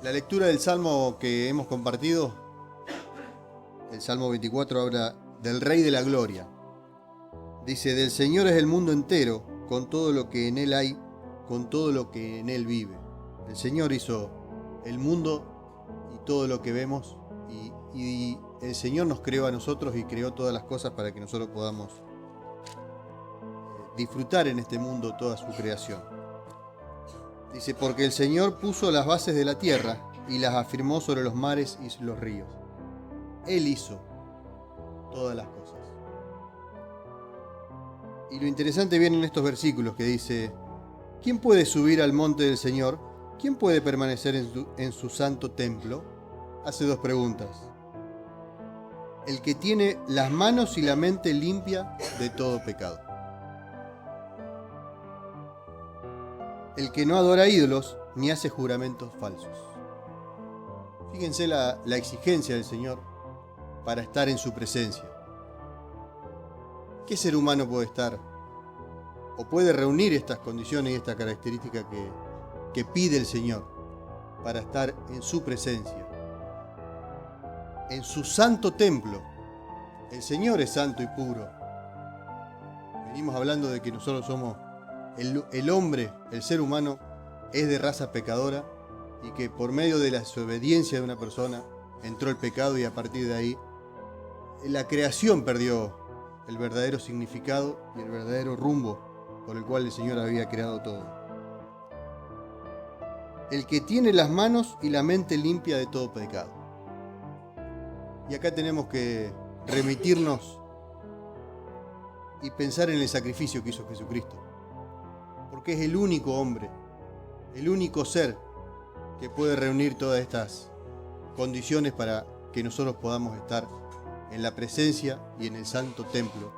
La lectura del Salmo que hemos compartido, el Salmo 24, habla del Rey de la Gloria. Dice, del Señor es el mundo entero, con todo lo que en él hay, con todo lo que en él vive. El Señor hizo el mundo y todo lo que vemos, y el Señor nos creó a nosotros y creó todas las cosas para que nosotros podamos disfrutar en este mundo toda su creación. Dice, porque el Señor puso las bases de la tierra y las afirmó sobre los mares y los ríos. Él hizo todas las cosas. Y lo interesante viene en estos versículos que dice, ¿quién puede subir al monte del Señor? ¿Quién puede permanecer en su santo templo? Hace dos preguntas. El que tiene las manos y la mente limpia de todo pecado. El que no adora ídolos ni hace juramentos falsos. Fíjense la exigencia del Señor para estar en su presencia. ¿Qué ser humano puede estar o puede reunir estas condiciones y esta característica que pide el Señor para estar en su presencia? En su santo templo. El Señor es santo y puro. Venimos hablando de que nosotros somos el hombre, el ser humano, es de raza pecadora y que por medio de la desobediencia de una persona entró el pecado y a partir de ahí la creación perdió el verdadero significado y el verdadero rumbo por el cual el Señor había creado todo. El que tiene las manos y la mente limpia de todo pecado. Y acá tenemos que remitirnos y pensar en el sacrificio que hizo Jesucristo. Porque es el único hombre, el único ser que puede reunir todas estas condiciones para que nosotros podamos estar en la presencia y en el santo templo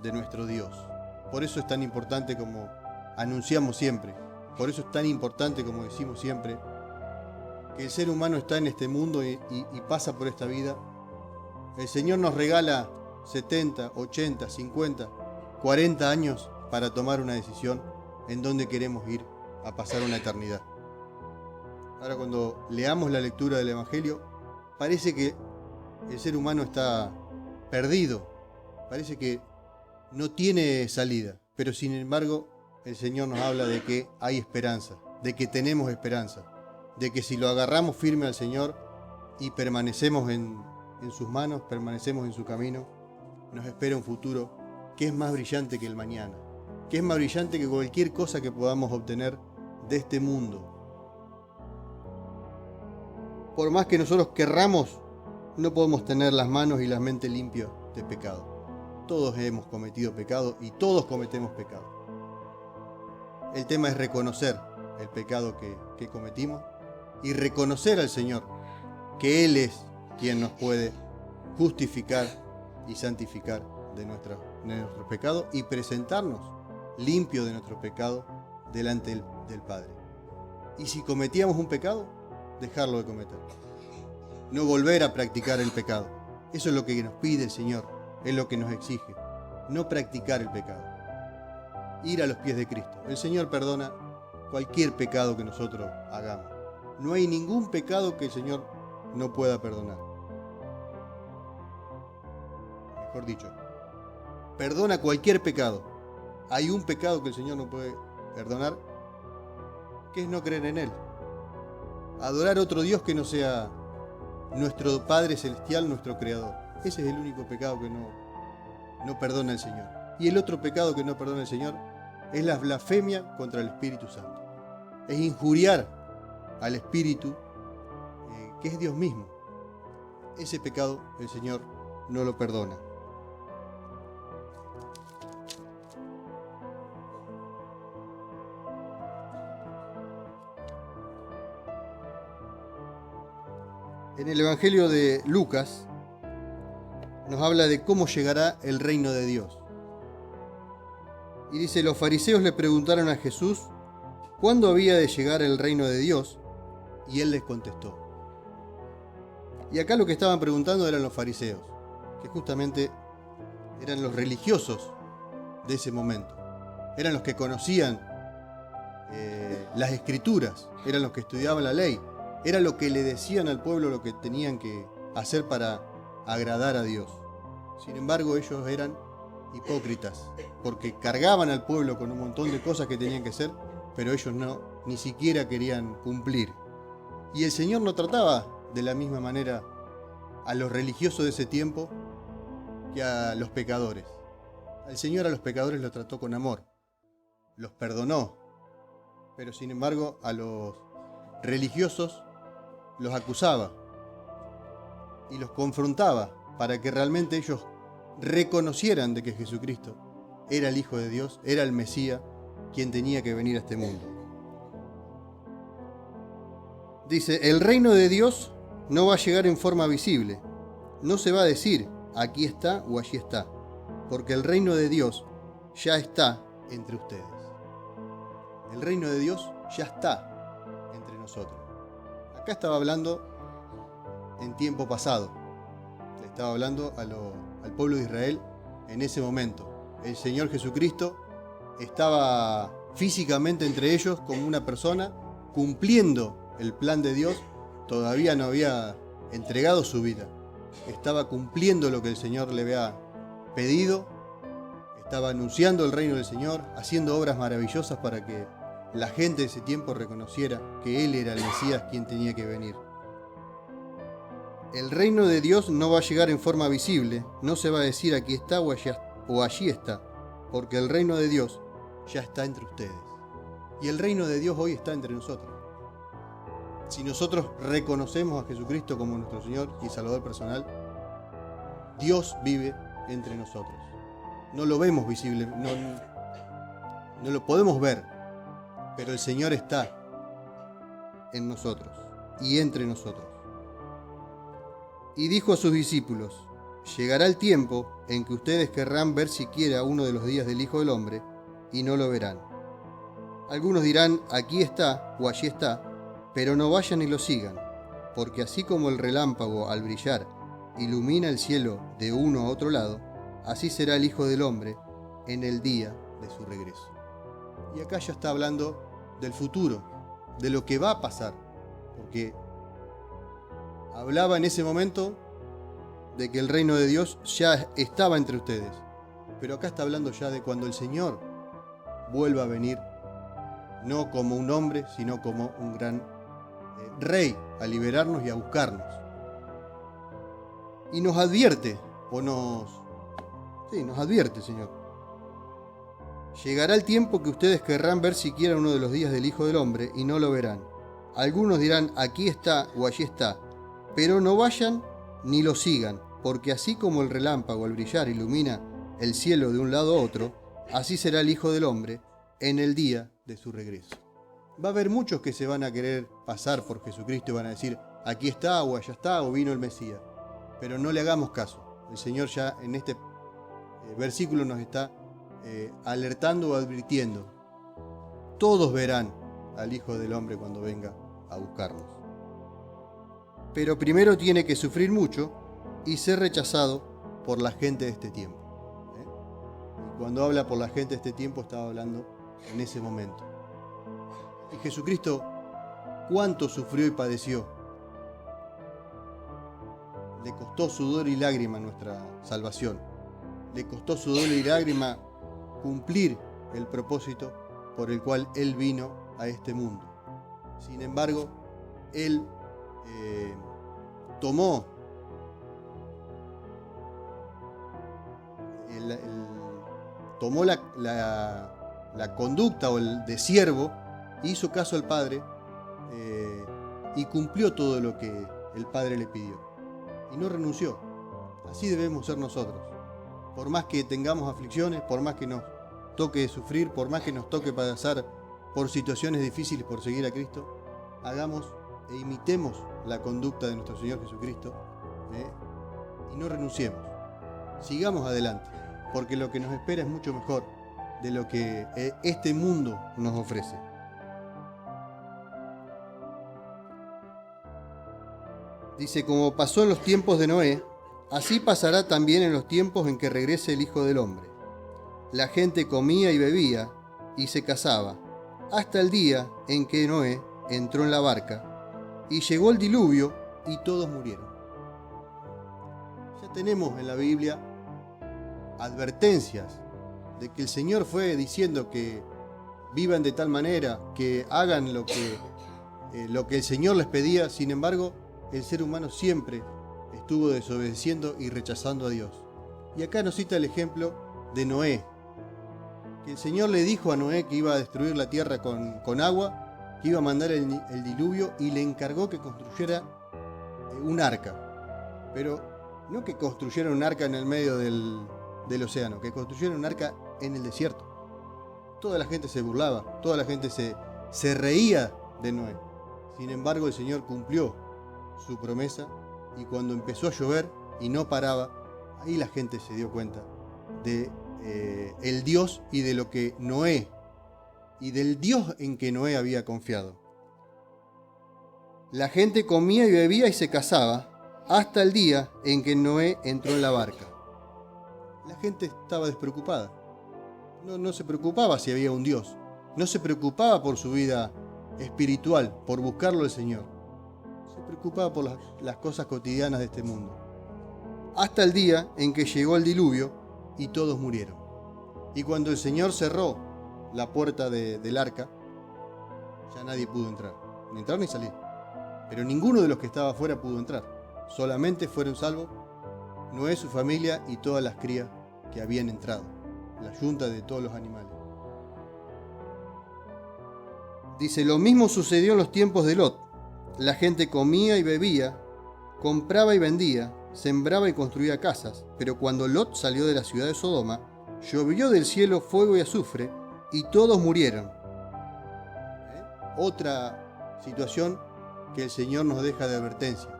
de nuestro Dios. Por eso es tan importante como anunciamos siempre, por eso es tan importante como decimos siempre, que el ser humano está en este mundo y pasa por esta vida. El Señor nos regala 70, 80, 50, 40 años para tomar una decisión en dónde queremos ir a pasar una eternidad. Ahora, cuando leamos la lectura del Evangelio, parece que el ser humano está perdido, parece que no tiene salida, pero sin embargo el Señor nos habla de que hay esperanza, de que tenemos esperanza, de que si lo agarramos firme al Señor y permanecemos en sus manos, permanecemos en su camino, nos espera un futuro que es más brillante que el mañana, que es más brillante que cualquier cosa que podamos obtener de este mundo. Por más que nosotros querramos, no podemos tener las manos y la mente limpias de pecado. Todos hemos cometido pecado y todos cometemos pecado. El tema es reconocer el pecado que cometimos y reconocer al Señor, que Él es quien nos puede justificar y santificar de nuestros pecados y presentarnos limpio de nuestro pecado delante del Padre. Y si cometíamos un pecado, dejarlo de cometer. No volver a practicar el pecado. Eso es lo que nos pide el Señor, es lo que nos exige. No practicar el pecado. Ir a los pies de Cristo. El Señor perdona cualquier pecado que nosotros hagamos. No hay ningún pecado que el Señor no pueda perdonar. Mejor dicho, perdona cualquier pecado. Hay un pecado que el Señor no puede perdonar, que es no creer en Él. Adorar a otro Dios que no sea nuestro Padre Celestial, nuestro Creador. Ese es el único pecado que no perdona el Señor. Y el otro pecado que no perdona el Señor es la blasfemia contra el Espíritu Santo. Es injuriar al Espíritu, que es Dios mismo. Ese pecado el Señor no lo perdona. En el Evangelio de Lucas nos habla de cómo llegará el reino de Dios. Y dice, los fariseos le preguntaron a Jesús cuándo había de llegar el reino de Dios, y él les contestó. Y acá lo que estaban preguntando eran los fariseos, que justamente eran los religiosos de ese momento. Eran los que conocían las escrituras, eran los que estudiaban la ley, Era lo que le decían al pueblo lo que tenían que hacer para agradar a Dios. Sin embargo, ellos eran hipócritas, porque cargaban al pueblo con un montón de cosas que tenían que hacer, pero ellos ni siquiera querían cumplir. Y el Señor no trataba de la misma manera a los religiosos de ese tiempo que a los pecadores. El Señor a los pecadores los trató con amor, los perdonó, pero sin embargo a los religiosos los acusaba y los confrontaba para que realmente ellos reconocieran de que Jesucristo era el Hijo de Dios, era el Mesías, quien tenía que venir a este mundo. Dice, el reino de Dios no va a llegar en forma visible. No se va a decir, aquí está o allí está, porque el reino de Dios ya está entre ustedes. El reino de Dios ya está entre nosotros. Acá estaba hablando en tiempo pasado. Le estaba hablando al pueblo de Israel en ese momento. El Señor Jesucristo estaba físicamente entre ellos como una persona, cumpliendo el plan de Dios. Todavía no había entregado su vida. Estaba cumpliendo lo que el Señor le había pedido. Estaba anunciando el reino del Señor, haciendo obras maravillosas para que la gente de ese tiempo reconociera que Él era el Mesías quien tenía que venir. El reino de Dios no va a llegar en forma visible, no se va a decir aquí está o allí está, porque el reino de Dios ya está entre ustedes. Y el reino de Dios hoy está entre nosotros. Si nosotros reconocemos a Jesucristo como nuestro Señor y Salvador personal, Dios vive entre nosotros. No lo vemos visible, no lo podemos ver, pero el Señor está en nosotros y entre nosotros. Y dijo a sus discípulos, llegará el tiempo en que ustedes querrán ver siquiera uno de los días del Hijo del Hombre y no lo verán. Algunos dirán, aquí está o allí está, pero no vayan y lo sigan, porque así como el relámpago al brillar ilumina el cielo de uno a otro lado, así será el Hijo del Hombre en el día de su regreso. Y acá ya está hablando del futuro, de lo que va a pasar, porque hablaba en ese momento de que el reino de Dios ya estaba entre ustedes, pero acá está hablando ya de cuando el Señor vuelva a venir, no como un hombre, sino como un gran Rey, a liberarnos y a buscarnos. Y nos advierte, nos advierte, Señor. Llegará el tiempo que ustedes querrán ver siquiera uno de los días del Hijo del Hombre y no lo verán. Algunos dirán, aquí está o allí está, pero no vayan ni lo sigan, porque así como el relámpago al brillar ilumina el cielo de un lado a otro, así será el Hijo del Hombre en el día de su regreso. Va a haber muchos que se van a querer pasar por Jesucristo y van a decir, aquí está o allá está o vino el Mesías. Pero no le hagamos caso. El Señor ya en este versículo nos está alertando o advirtiendo. Todos verán al Hijo del Hombre cuando venga a buscarnos. Pero primero tiene que sufrir mucho y ser rechazado por la gente de este tiempo. Y cuando habla por la gente de este tiempo, estaba hablando en ese momento. Y Jesucristo, ¿cuánto sufrió y padeció? Le costó sudor y lágrima nuestra salvación. Le costó sudor y lágrima cumplir el propósito por el cual Él vino a este mundo. Sin embargo, Él tomó la conducta o el de siervo, hizo caso al Padre y cumplió todo lo que el Padre le pidió. Y no renunció. Así debemos ser nosotros. Por más que tengamos aflicciones, por más que nos toque sufrir, por más que nos toque pasar por situaciones difíciles por seguir a Cristo, hagamos e imitemos la conducta de nuestro Señor Jesucristo y no renunciemos. Sigamos adelante, porque lo que nos espera es mucho mejor de lo que este mundo nos ofrece. Dice, como pasó en los tiempos de Noé, así pasará también en los tiempos en que regrese el Hijo del Hombre. La gente comía y bebía y se casaba, hasta el día en que Noé entró en la barca y llegó el diluvio y todos murieron. Ya tenemos en la Biblia advertencias de que el Señor fue diciendo que vivan de tal manera, que hagan lo que el Señor les pedía. Sin embargo, el ser humano siempre estuvo desobedeciendo y rechazando a Dios. Y acá nos cita el ejemplo de Noé, que el Señor le dijo a Noé que iba a destruir la tierra con agua, que iba a mandar el diluvio, y le encargó que construyera un arca. Pero no que construyera un arca en el medio del océano, que construyera un arca en el desierto. Toda la gente se burlaba, toda la gente se reía de Noé. Sin embargo, el Señor cumplió su promesa, y cuando empezó a llover y no paraba, ahí la gente se dio cuenta de el Dios y de lo que Noé, y del Dios en que Noé había confiado. La gente comía y bebía y se casaba hasta el día en que Noé entró en la barca. La gente estaba despreocupada. No se preocupaba si había un Dios. No se preocupaba por su vida espiritual, por buscarlo al Señor. Se preocupaba por las cosas cotidianas de este mundo. Hasta el día en que llegó el diluvio y todos murieron. Y cuando el Señor cerró la puerta del arca, ya nadie pudo entrar. Ni entrar ni salir. Pero ninguno de los que estaba afuera pudo entrar. Solamente fueron salvos Noé, su familia y todas las crías que habían entrado. La yunta de todos los animales. Dice, lo mismo sucedió en los tiempos de Lot. La gente comía y bebía, compraba y vendía, sembraba y construía casas. Pero cuando Lot salió de la ciudad de Sodoma, llovió del cielo fuego y azufre, y todos murieron. Otra situación que el Señor nos deja de advertencia.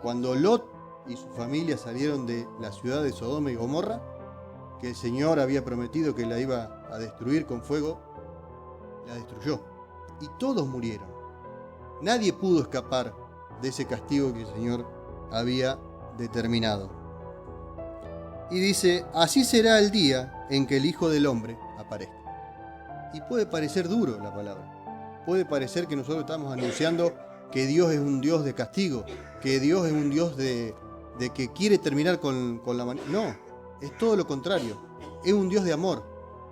Cuando Lot y su familia salieron de la ciudad de Sodoma y Gomorra, que el Señor había prometido que la iba a destruir con fuego, la destruyó. Y todos murieron. Nadie pudo escapar de ese castigo que el Señor había determinado. Y dice, así será el día en que el Hijo del Hombre aparezca. Y puede parecer duro la palabra. Puede parecer que nosotros estamos anunciando que Dios es un Dios de castigo, que Dios es un Dios de que quiere terminar con la humanidad. No. Es todo lo contrario. Es un Dios de amor.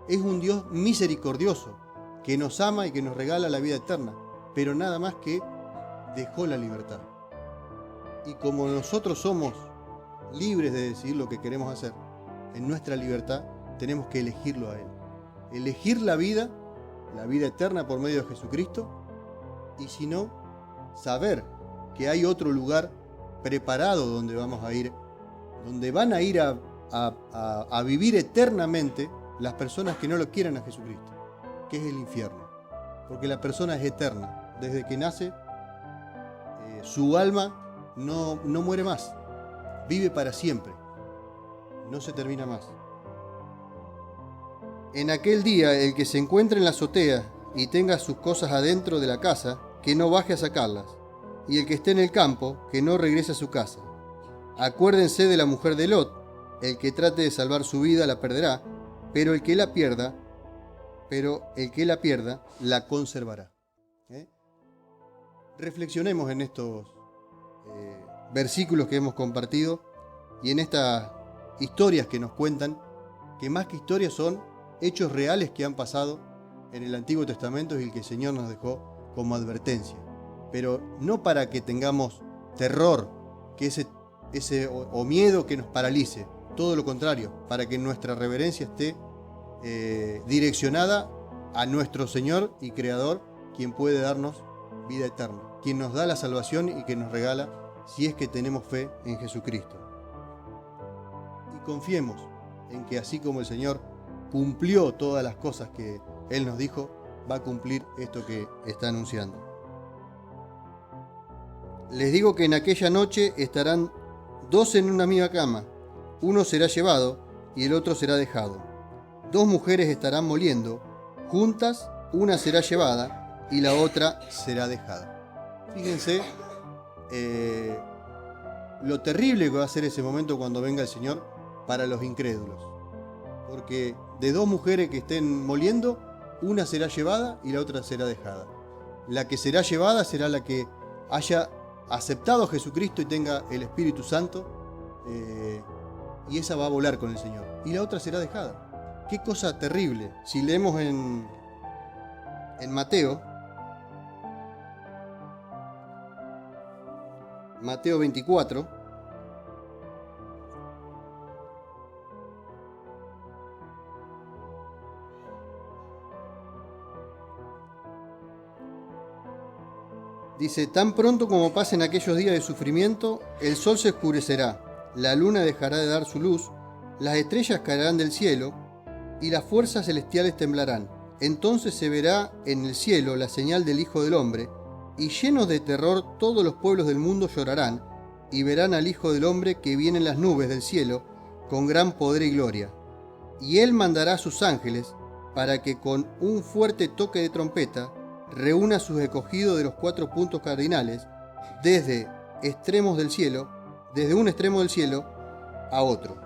Es un Dios misericordioso que nos ama y que nos regala la vida eterna. Pero nada más que dejó la libertad. Y como nosotros somos libres de decidir lo que queremos hacer, en nuestra libertad tenemos que elegirlo a Él. Elegir la vida eterna por medio de Jesucristo. Y si no, saber que hay otro lugar preparado donde vamos a ir, donde van a ir a vivir eternamente las personas que no lo quieran a Jesucristo, que es el infierno. Porque la persona es eterna. Desde que nace, su alma no muere más. Vive para siempre. No se termina más. En aquel día, el que se encuentre en la azotea y tenga sus cosas adentro de la casa, que no baje a sacarlas. Y el que esté en el campo, que no regrese a su casa. Acuérdense de la mujer de Lot. El que trate de salvar su vida la perderá, pero el que la pierda, la conservará. Reflexionemos en estos versículos que hemos compartido y en estas historias que nos cuentan, que más que historias son hechos reales que han pasado en el Antiguo Testamento y el que el Señor nos dejó como advertencia. Pero no para que tengamos terror, que ese o miedo que nos paralice. Todo lo contrario, para que nuestra reverencia esté direccionada a nuestro Señor y Creador, quien puede darnos vida eterna, quien nos da la salvación y que nos regala si es que tenemos fe en Jesucristo. Y confiemos en que así como el Señor cumplió todas las cosas que Él nos dijo, va a cumplir esto que está anunciando. Les digo que en aquella noche estarán dos en una misma cama. Uno será llevado y el otro será dejado. Dos mujeres estarán moliendo, juntas, una será llevada y la otra será dejada. Fíjense lo terrible que va a ser ese momento cuando venga el Señor para los incrédulos. Porque de dos mujeres que estén moliendo, una será llevada y la otra será dejada. La que será llevada será la que haya aceptado a Jesucristo y tenga el Espíritu Santo, y esa va a volar con el Señor, y la otra será dejada. Qué cosa terrible. Si leemos en Mateo 24, dice: tan pronto como pasen aquellos días de sufrimiento, el sol se oscurecerá, la luna dejará de dar su luz, las estrellas caerán del cielo, y las fuerzas celestiales temblarán. Entonces se verá en el cielo la señal del Hijo del Hombre, y llenos de terror todos los pueblos del mundo llorarán, y verán al Hijo del Hombre que viene en las nubes del cielo, con gran poder y gloria. Y él mandará a sus ángeles, para que con un fuerte toque de trompeta, reúna a sus escogidos de los 4 puntos cardinales, desde un extremo del cielo a otro.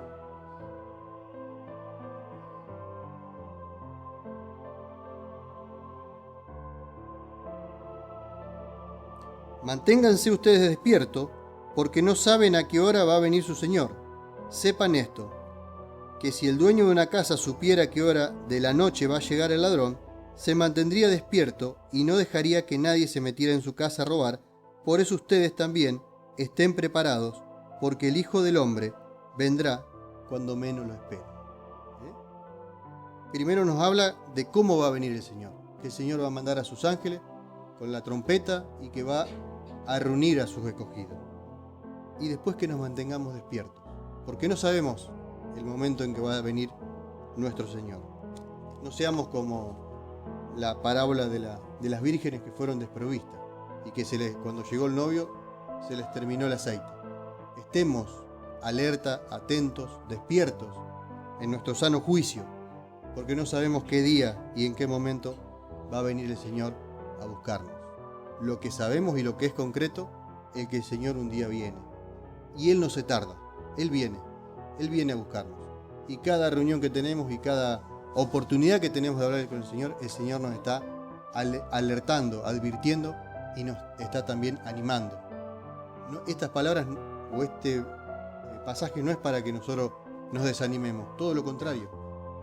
Manténganse ustedes despiertos, porque no saben a qué hora va a venir su Señor. Sepan esto, que si el dueño de una casa supiera a qué hora de la noche va a llegar el ladrón, se mantendría despierto y no dejaría que nadie se metiera en su casa a robar. Por eso ustedes también estén preparados, porque el Hijo del Hombre vendrá cuando menos lo esperen. Primero nos habla de cómo va a venir el Señor, que el Señor va a mandar a sus ángeles con la trompeta y que va a reunir a sus escogidos. Y después que nos mantengamos despiertos, porque no sabemos el momento en que va a venir nuestro Señor. No seamos como la parábola de las vírgenes que fueron desprovistas y que cuando llegó el novio se les terminó el aceite. Estemos alerta, atentos, despiertos en nuestro sano juicio, porque no sabemos qué día y en qué momento va a venir el Señor a buscarnos. Lo que sabemos y lo que es concreto es que el Señor un día viene, y Él no se tarda, Él viene a buscarnos. Y cada reunión que tenemos y cada oportunidad que tenemos de hablar con el Señor nos está alertando, advirtiendo y nos está también animando. Estas palabras o este pasaje no es para que nosotros nos desanimemos, todo lo contrario,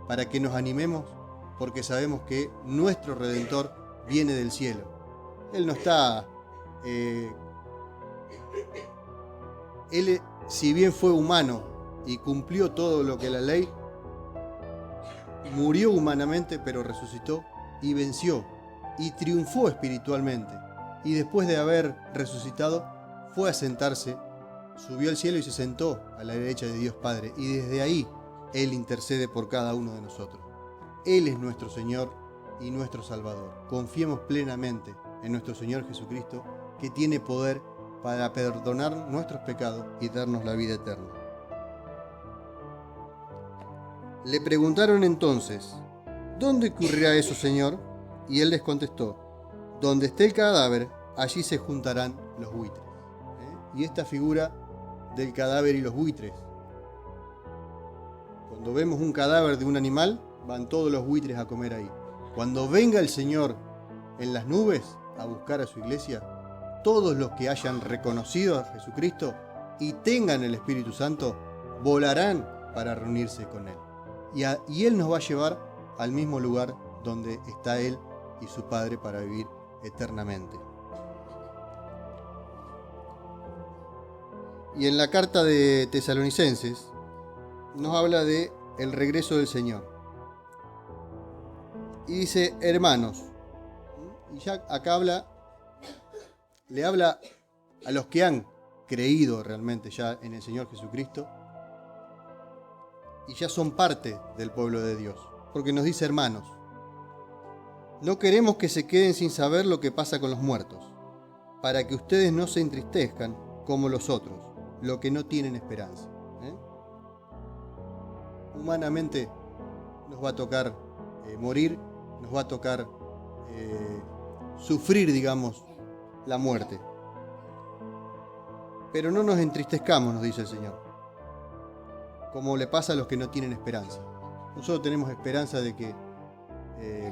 para que nos animemos, porque sabemos que nuestro Redentor viene del cielo. Él no está... Él, si bien fue humano y cumplió todo lo que la ley, murió humanamente, pero resucitó y venció y triunfó espiritualmente. Y después de haber resucitado, fue a sentarse, subió al cielo y se sentó a la derecha de Dios Padre. Y desde ahí, Él intercede por cada uno de nosotros. Él es nuestro Señor y nuestro Salvador. Confiemos plenamente en nuestro Señor Jesucristo, que tiene poder para perdonar nuestros pecados y darnos la vida eterna. Le preguntaron entonces: ¿dónde ocurrirá eso, Señor? Y él les contestó: donde esté el cadáver, allí se juntarán los buitres. Y esta figura del cadáver y los buitres. Cuando vemos un cadáver de un animal, van todos los buitres a comer ahí. Cuando venga el Señor en las nubes a buscar a su iglesia, todos los que hayan reconocido a Jesucristo y tengan el Espíritu Santo, volarán para reunirse con Él. Y Él nos va a llevar al mismo lugar donde está Él y su Padre para vivir eternamente. Y en la carta de Tesalonicenses nos habla de el regreso del Señor. Y dice: hermanos. Y ya acá le habla a los que han creído realmente ya en el Señor Jesucristo y ya son parte del pueblo de Dios, porque nos dice: hermanos, no queremos que se queden sin saber lo que pasa con los muertos, para que ustedes no se entristezcan como los otros, los que no tienen esperanza. Humanamente nos va a tocar morir, nos va a tocar sufrir, digamos, la muerte. Pero no nos entristezcamos, nos dice el Señor, como le pasa a los que no tienen esperanza. Nosotros tenemos esperanza de que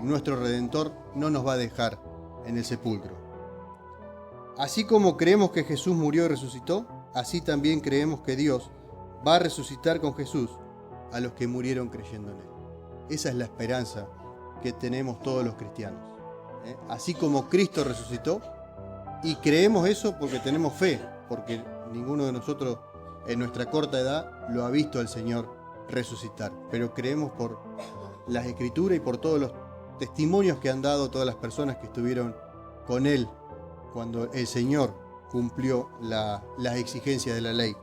nuestro Redentor no nos va a dejar en el sepulcro. Así como creemos que Jesús murió y resucitó, así también creemos que Dios va a resucitar con Jesús a los que murieron creyendo en Él. Esa es la esperanza que tenemos todos los cristianos. Así como Cristo resucitó, y creemos eso porque tenemos fe, porque ninguno de nosotros en nuestra corta edad lo ha visto al Señor resucitar, pero creemos por las Escrituras y por todos los testimonios que han dado todas las personas que estuvieron con Él cuando el Señor cumplió las exigencias de la ley.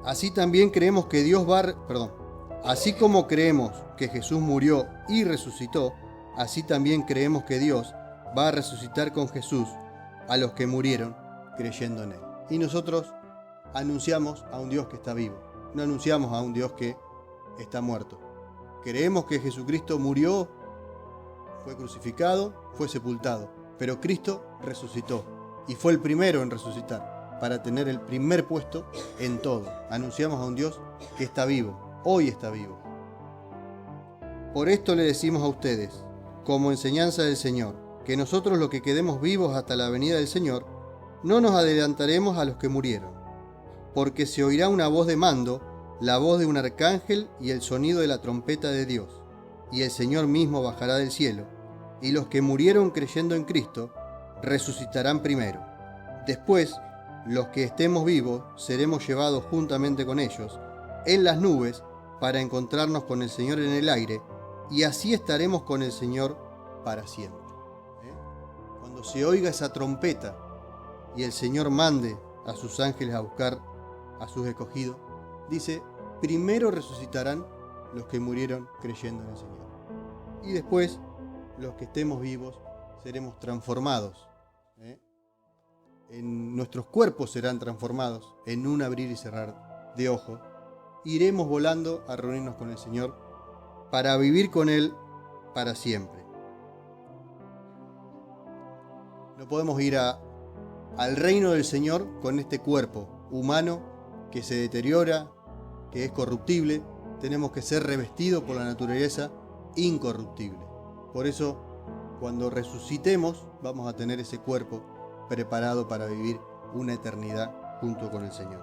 Así también creemos que así como creemos que Jesús murió y resucitó, así también creemos que Dios va a resucitar con Jesús a los que murieron creyendo en Él. Y nosotros anunciamos a un Dios que está vivo, no anunciamos a un Dios que está muerto. Creemos que Jesucristo murió, fue crucificado, fue sepultado, pero Cristo resucitó y fue el primero en resucitar para tener el primer puesto en todo. Anunciamos a un Dios que está vivo, hoy está vivo. Por esto le decimos a ustedes, como enseñanza del Señor, que nosotros los que quedemos vivos hasta la venida del Señor, no nos adelantaremos a los que murieron, porque se oirá una voz de mando, la voz de un arcángel y el sonido de la trompeta de Dios, y el Señor mismo bajará del cielo, y los que murieron creyendo en Cristo resucitarán primero. Después, los que estemos vivos seremos llevados juntamente con ellos en las nubes para encontrarnos con el Señor en el aire, y así estaremos con el Señor para siempre. Cuando se oiga esa trompeta y el Señor mande a sus ángeles a buscar a sus escogidos, dice, primero resucitarán los que murieron creyendo en el Señor. Y después, los que estemos vivos seremos transformados. En nuestros cuerpos serán transformados en un abrir y cerrar de ojos. Iremos volando a reunirnos con el Señor para vivir con Él para siempre. No podemos ir al reino del Señor con este cuerpo humano que se deteriora, que es corruptible. Tenemos que ser revestidos por la naturaleza incorruptible. Por eso, cuando resucitemos, vamos a tener ese cuerpo preparado para vivir una eternidad junto con el Señor.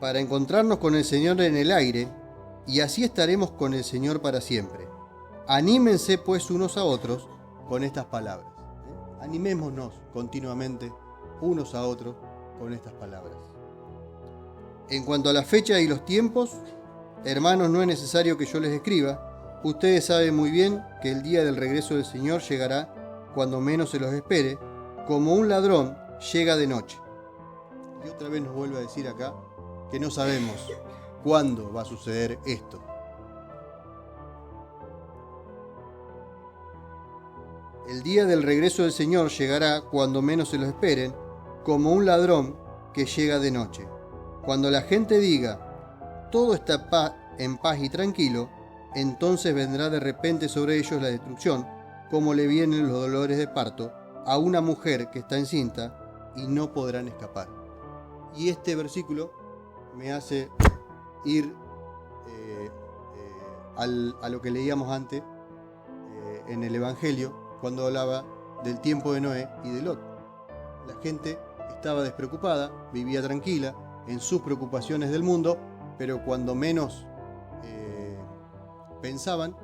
Para encontrarnos con el Señor en el aire, y así estaremos con el Señor para siempre. Anímense pues unos a otros con estas palabras. Animémonos continuamente unos a otros con estas palabras. En cuanto a la fecha y los tiempos, hermanos, no es necesario que yo les escriba. Ustedes saben muy bien que el día del regreso del Señor llegará cuando menos se los espere, como un ladrón llega de noche. Y otra vez nos vuelve a decir acá que no sabemos cuándo va a suceder esto. El día del regreso del Señor llegará cuando menos se lo esperen, como un ladrón que llega de noche. Cuando la gente diga, todo está en paz y tranquilo, entonces vendrá de repente sobre ellos la destrucción, como le vienen los dolores de parto a una mujer que está encinta, y no podrán escapar. Y este versículo me hace ir a lo que leíamos antes en el Evangelio, cuando hablaba del tiempo de Noé y de Lot. La gente estaba despreocupada, vivía tranquila en sus preocupaciones del mundo, pero cuando menos pensaban,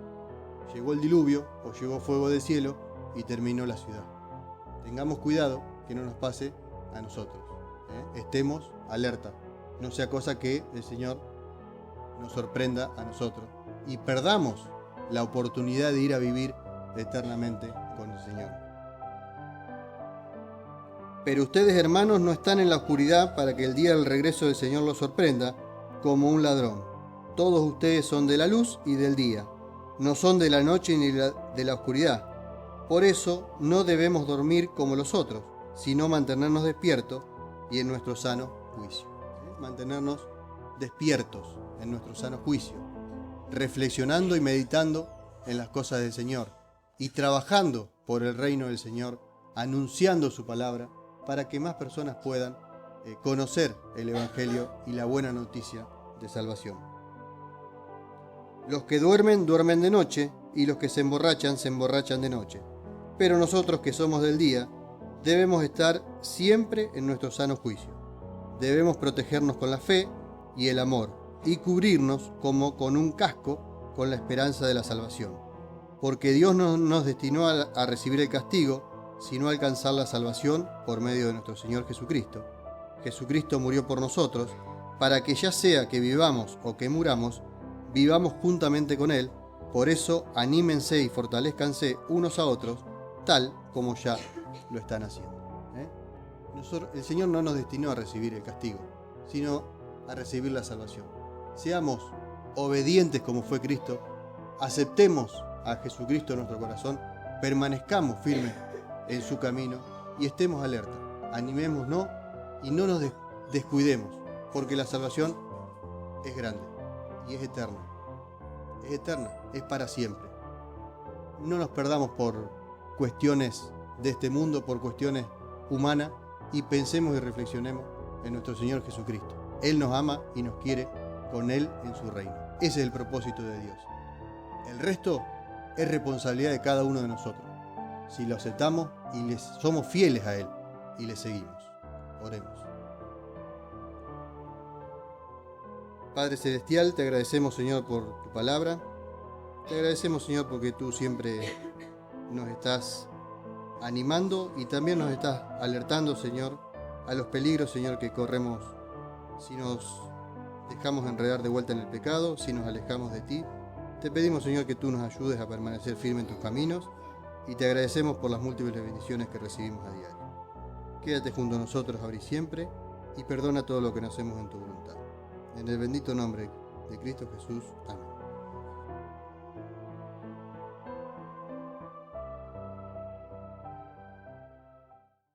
llegó el diluvio o llegó fuego del cielo y terminó la ciudad. Tengamos cuidado que no nos pase a nosotros. Estemos alerta, no sea cosa que el Señor nos sorprenda a nosotros y perdamos la oportunidad de ir a vivir eternamente con el Señor. Pero ustedes, hermanos, no están en la oscuridad para que el día del regreso del Señor los sorprenda como un ladrón. Todos ustedes son de la luz y del día, no son de la noche ni de la oscuridad. Por eso no debemos dormir como los otros, sino mantenernos despiertos y en nuestro sano juicio. Mantenernos despiertos en nuestro sano juicio, reflexionando y meditando en las cosas del Señor y trabajando por el reino del Señor, anunciando su palabra para que más personas puedan conocer el Evangelio y la buena noticia de salvación. Los que duermen, duermen de noche, y los que se emborrachan de noche. Pero nosotros que somos del día, debemos estar siempre en nuestro sano juicio. Debemos protegernos con la fe y el amor, y cubrirnos como con un casco con la esperanza de la salvación. Porque Dios no nos destinó a recibir el castigo, sino a alcanzar la salvación por medio de nuestro Señor Jesucristo. Jesucristo murió por nosotros, para que ya sea que vivamos o que muramos, vivamos juntamente con Él. Por eso anímense y fortalezcanse unos a otros, tal como ya lo están haciendo. El Señor no nos destinó a recibir el castigo, sino a recibir la salvación. Seamos obedientes como fue Cristo, aceptemos a Jesucristo en nuestro corazón, permanezcamos firmes en su camino y estemos alerta. Animémonos y no nos descuidemos, porque la salvación es grande y es eterna. Es eterna, es para siempre. No nos perdamos por cuestiones de este mundo, por cuestiones humanas, y pensemos y reflexionemos en nuestro Señor Jesucristo. Él nos ama y nos quiere con Él en su reino. Ese es el propósito de Dios. El resto es responsabilidad de cada uno de nosotros. Si lo aceptamos y somos fieles a Él y le seguimos. Oremos. Padre Celestial, te agradecemos, Señor, por tu palabra. Te agradecemos, Señor, porque tú siempre nos estás animando y también nos estás alertando, Señor, a los peligros, Señor, que corremos si nos dejamos enredar de vuelta en el pecado, si nos alejamos de ti. Te pedimos, Señor, que tú nos ayudes a permanecer firmes en tus caminos y te agradecemos por las múltiples bendiciones que recibimos a diario. Quédate junto a nosotros ahora y siempre y perdona todo lo que no hacemos en tu voluntad. En el bendito nombre de Cristo Jesús. Amén.